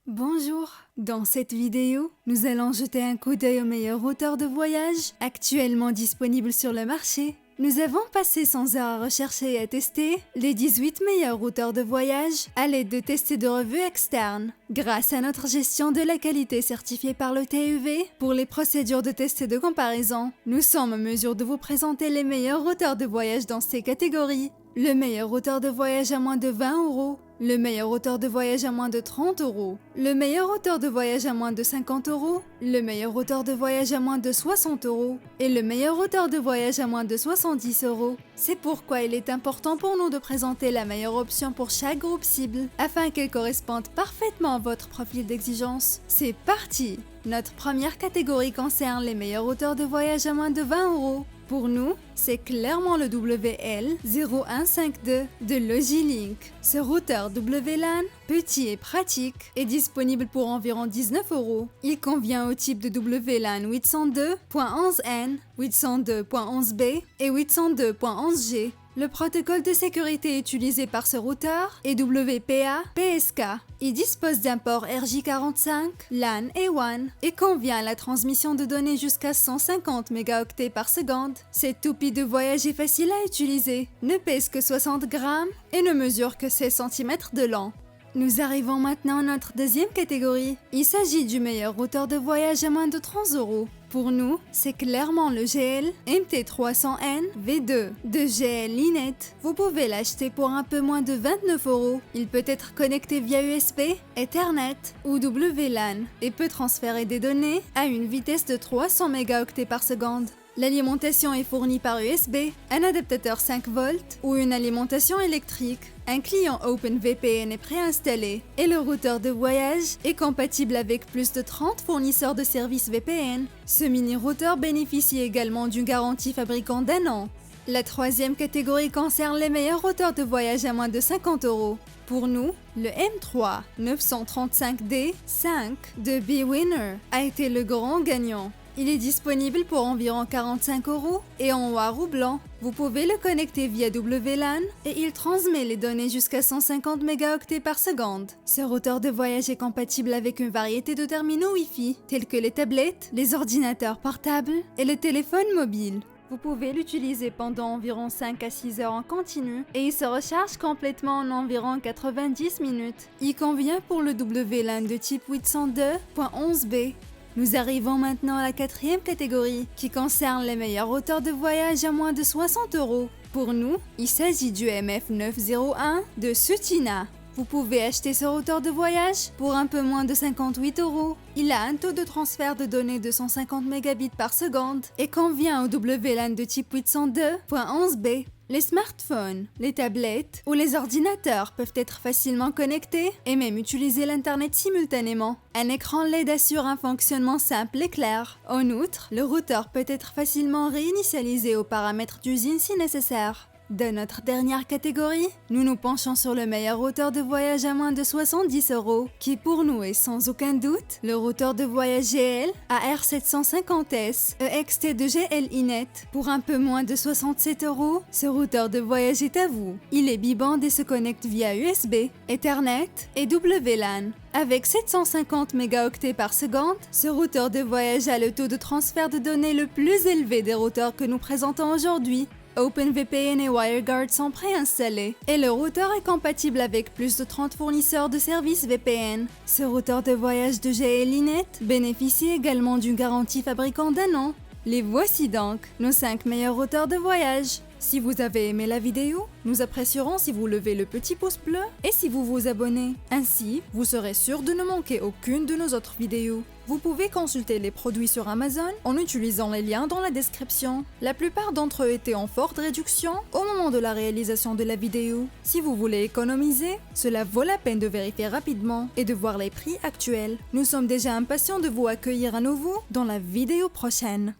Bonjour, dans cette vidéo, nous allons jeter un coup d'œil aux meilleurs routeurs de voyage actuellement disponibles sur le marché. Nous avons passé 100 heures à rechercher et à tester les 18 meilleurs routeurs de voyage à l'aide de tests et de revues externes. Grâce à notre gestion de la qualité certifiée par le TÜV pour les procédures de test et de comparaison, nous sommes en mesure de vous présenter les meilleurs routeurs de voyage dans ces catégories. Le meilleur routeur de voyage à moins de 20 €, le meilleur routeur de voyage à moins de 30 €, le meilleur routeur de voyage à moins de 50 €, le meilleur routeur de voyage à moins de 60 € et le meilleur routeur de voyage à moins de 70 €. C'est pourquoi il est important pour nous de présenter la meilleure option pour chaque groupe cible afin qu'elle corresponde parfaitement à votre profil d'exigence. C'est parti! Notre première catégorie concerne les meilleurs routeurs de voyage à moins de 20 €. Pour nous, c'est clairement le WL0152 de Logilink. Ce routeur WLAN, petit et pratique, est disponible pour environ 19 €. Il convient au type de WLAN 802.11n, 802.11b et 802.11g. Le protocole de sécurité utilisé par ce routeur est WPA-PSK. Il dispose d'un port RJ45, LAN et WAN et convient à la transmission de données jusqu'à 150 mégaoctets par seconde. Cette toupie de voyage est facile à utiliser, ne pèse que 60 grammes et ne mesure que 16 cm de long. Nous arrivons maintenant à notre deuxième catégorie. Il s'agit du meilleur routeur de voyage à moins de 30 €. Pour nous, c'est clairement le GL MT300N V2 de GL-Inet. Vous pouvez l'acheter pour un peu moins de 29 €. Il peut être connecté via USB, Ethernet ou WLAN et peut transférer des données à une vitesse de 300 mégaoctets par seconde. L'alimentation est fournie par USB, un adaptateur 5 volts ou une alimentation électrique. Un client OpenVPN est préinstallé et le routeur de voyage est compatible avec plus de 30 fournisseurs de services VPN. Ce mini-routeur bénéficie également d'une garantie fabricant d'1 an. La troisième catégorie concerne les meilleurs routeurs de voyage à moins de 50 €. Pour nous, le M3 935D5 de bWinner a été le grand gagnant. Il est disponible pour environ 45 € et en noir ou blanc. Vous pouvez le connecter via WLAN et il transmet les données jusqu'à 150 mégaoctets par seconde. Ce routeur de voyage est compatible avec une variété de terminaux Wi-Fi, tels que les tablettes, les ordinateurs portables et le téléphone mobile. Vous pouvez l'utiliser pendant environ 5 à 6 heures en continu et il se recharge complètement en environ 90 minutes. Il convient pour le WLAN de type 802.11b. Nous arrivons maintenant à la quatrième catégorie qui concerne les meilleurs routeurs de voyage à moins de 60 €. Pour nous, il s'agit du MF901 de Sutina. Vous pouvez acheter ce routeur de voyage pour un peu moins de 58 €. Il a un taux de transfert de données de 150 mégabits par seconde et convient au WLAN de type 802.11b. Les smartphones, les tablettes ou les ordinateurs peuvent être facilement connectés et même utiliser l'Internet simultanément. Un écran LED assure un fonctionnement simple et clair. En outre, le routeur peut être facilement réinitialisé aux paramètres d'usine si nécessaire. Dans notre dernière catégorie, nous nous penchons sur le meilleur routeur de voyage à moins de 70 €, qui pour nous est sans aucun doute le routeur de voyage GL AR750S EXT de GL-Inet. Pour un peu moins de 67 €, ce routeur de voyage est à vous. Il est biband et se connecte via USB, Ethernet et WLAN. Avec 750 mégaoctets par seconde, ce routeur de voyage a le taux de transfert de données le plus élevé des routeurs que nous présentons aujourd'hui. OpenVPN et WireGuard sont préinstallés et le routeur est compatible avec plus de 30 fournisseurs de services VPN. Ce routeur de voyage de GL-Inet bénéficie également d'une garantie fabricant d'1 an. Les voici donc, nos 5 meilleurs routeurs de voyage. Si vous avez aimé la vidéo, nous apprécierons si vous levez le petit pouce bleu et si vous vous abonnez. Ainsi, vous serez sûr de ne manquer aucune de nos autres vidéos. Vous pouvez consulter les produits sur Amazon en utilisant les liens dans la description. La plupart d'entre eux étaient en forte réduction au moment de la réalisation de la vidéo. Si vous voulez économiser, cela vaut la peine de vérifier rapidement et de voir les prix actuels. Nous sommes déjà impatients de vous accueillir à nouveau dans la vidéo prochaine.